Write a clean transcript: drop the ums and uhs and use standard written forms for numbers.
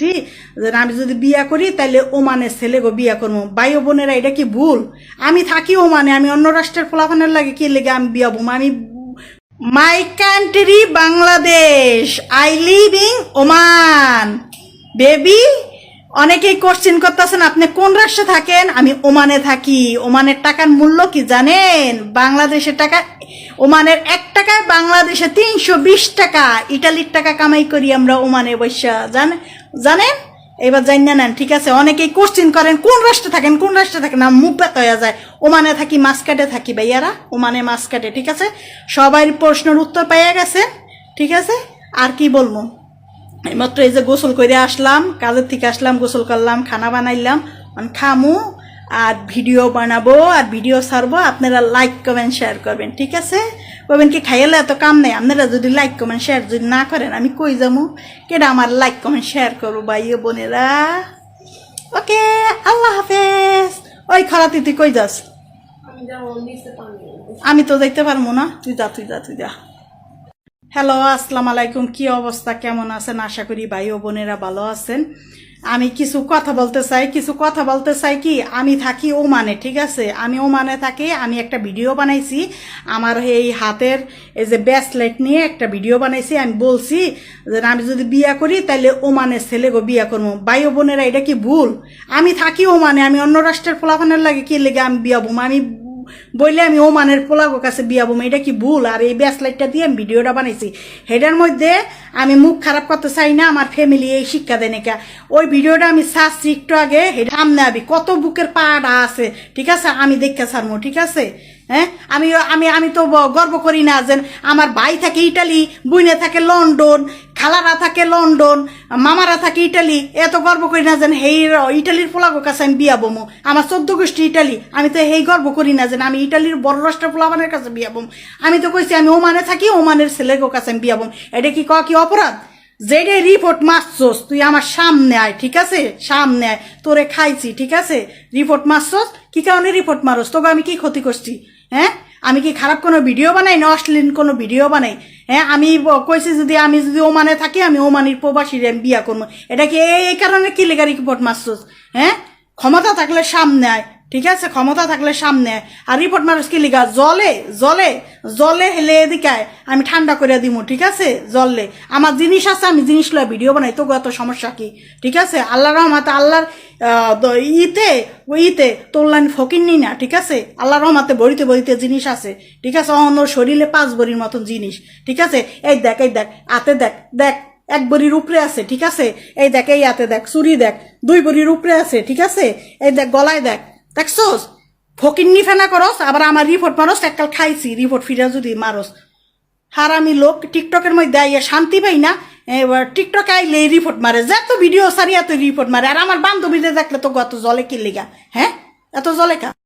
যে আমি যদি বিয়া করি তাহলে ওমানের ছেলে গো বিয়া করবো। ভাই ও বোনেরা, এটা কি ভুল? আমি থাকি ওমানে, আমি অন্য রাষ্ট্রের ফলাফানের লাগে কি লেগে আমি বিয়া বম? আমি my country Bangladesh, I live in Oman baby. অনেকেই কোশ্চেন করতেছেন আপনি কোন রাষ্ট্রে থাকেন। আমি ওমানে থাকি। ওমানের টাকার মূল্য কি জানেন? বাংলাদেশের টাকা, ওমানের 1 টাকায় বাংলাদেশে 320 টাকা। ইটালির টাকা কামাই করি আমরা ওমানে বৈশা, জানেন? এবার জানি নেন, ঠিক আছে? অনেকেই কোশ্চেন করেন কোন রাষ্ট্রে থাকেন, কোন রাষ্ট্রে থাকেন। আমার মুখ ব্যথা হয়ে যায়। ওমানে থাকি, মাসকাটে থাকি ভাইয়ারা, ওমানে মাসকাটে, ঠিক আছে? সবাই প্রশ্নের উত্তর পাইয়া গেছেন, ঠিক আছে? আর কি বলবো? এইমাত্র এই যে গোসল করে আসলাম, কাজের থেকে আসলাম, গোসল করলাম, খানা বানাইলাম, খামু আর ভিডিও বানাবো আর ভিডিও ছাড়বো। আপনারা লাইক কমেন্ট শেয়ার করবেন, ঠিক আছে? বলবেন কি খাইলে এত কাম নেই? আপনারা যদি লাইক কমেন্ট শেয়ার যদি না করেন আমি কই যাবো? কেডা আমার লাইক কমেন্ট শেয়ার করবো ভাই বোনেরা? ওকে, আল্লাহ হাফেজ। ওই খরাতি তুই কই যাস? আমি তো যাইতে পারবো না, তুই যা, তুই যা, তুই যা। হ্যালো, আসসালামু আলাইকুম। কি অবস্থা, কেমন আছেন? আশা করি ভাই ও বোনেরা ভালো আছেন। আমি কিছু কথা বলতে চাই কি, আমি থাকি ওমানে, ঠিক আছে? আমি ওমানে থাকি। আমি একটা ভিডিও বানাইছি আমার এই হাতের এই যে ব্রেসলেট নিয়ে একটা ভিডিও বানাইছি। আমি বলছি যে আমি যদি বিয়া করি তাহলে ওমানের ছেলে গো বিয়া করবো। ভাই ও বোনেরা, এটা কি ভুল? আমি থাকি ওমানে, আমি অন্য রাষ্ট্রের ফলাফানের লাগে কি লেগে আমি বিয়া বম? আমি বললে আমি ওমানের পোলাগো কাছে বিয়া বম, এটা কি ভুল? আর এই ব্রেসলেটটা দিয়ে আমি ভিডিওটা বানাইছি। হেটার মধ্যে আমি মুখ খারাপ করতে চাই না, আমার ফ্যামিলি এই শিক্ষা দেয় নাকি। ওই ভিডিওটা আমি ছাড়ছি একটু আগে, হেটা সামনে আবি কত বুকের পাড়া আছে, ঠিক আছে? আমি দেখতে ছাড়বো, ঠিক আছে? হ্যাঁ, আমি আমি আমি তো গর্ব করি না যে আমার ভাই থাকে ইটালি, বুইনে থাকে লন্ডন, খালারা থাকে লন্ডন, মামারা থাকে ইটালি। এত গর্ব করি না যেন হেই ইটালির পোলাগো কাছে আমি বিয়া বমো। আমার 14 গোষ্ঠী ইটালি, আমি তো হেই গর্ব করি না যেন আমি ইটালির বড় রাষ্ট্রের পোলাবানের কাছে বিয়া বম। আমি তো কইছি আমি ওমানে থাকি, ওমানের ছেলের কাছে আমি বিয়া বম। এটা কি কি অপরাধ? যেটা রিপোর্ট মারছস তুই আমার সামনে আয়, ঠিক আছে? সামনে আয়, তোরে খাইছি, ঠিক আছে? রিপোর্ট মারছস, কি কারণে রিপোর্ট মারস? তোকে আমি কি ক্ষতি করছি? হ্যাঁ, আমি কি খারাপ কোনো ভিডিও বানাই না অশ্লীল কোনো ভিডিও বানাই? হ্যাঁ, আমি কইছি আমি যদি ওমানে থাকি আমি ওমানির প্রবাসীর আমি বিয়া করবো। এটা কি এই কারণে কি লেখা রিপোর্ট মারছস? হ্যাঁ, ক্ষমতা থাকলে সামনে আয়, ঠিক আছে? ক্ষমতা থাকলে সামনে আয়। আর রিপোর্ট মারস কি লেখা? জলে জলে জলে হেলে এদিকে আমি ঠান্ডা করে দিব, ঠিক আছে? জললে আমার জিনিস আছে, আমি জিনিস লয় ভিডিও বানাই। তো এত সমস্যা কি? ঠিক আছে? আল্লাহর রহমাতে, আল্লাহর ইতে তোর লাইন ফকির নি না, ঠিক আছে? আল্লাহর রহমাতে বড়িতে বড়িতে জিনিস আছে, ঠিক আছে? অন্য শরীরে 5 বড়ির মতন জিনিস, ঠিক আছে? এই দেখ, এই দেখ, হাতে দেখ, দেখ 1 বড়ির উপরে আছে, ঠিক আছে? এই দেখ, এই হাতে দেখ, চুরি দেখ 2 বড়ির উপরে আছে, ঠিক আছে? এই দেখ, গলায় দেখ, দেখছোস? ফকিন্নি ফেনা করস, আবার আমার রিপোর্ট মারস। এককাল খাইছি রিপোর্ট ফিরা যদি মারস। হারামি লোক। টিকটকের মধ্যে আইয়া শান্তি পাই না, এবার টিকটকে আইলে রিপোর্ট মারে, যত ভিডিও সারি এত রিপোর্ট মারে। আর আমার বান্ধবীদের দেখলে তো গত জলে কি লেগা? হ্যাঁ, এত জলে কা?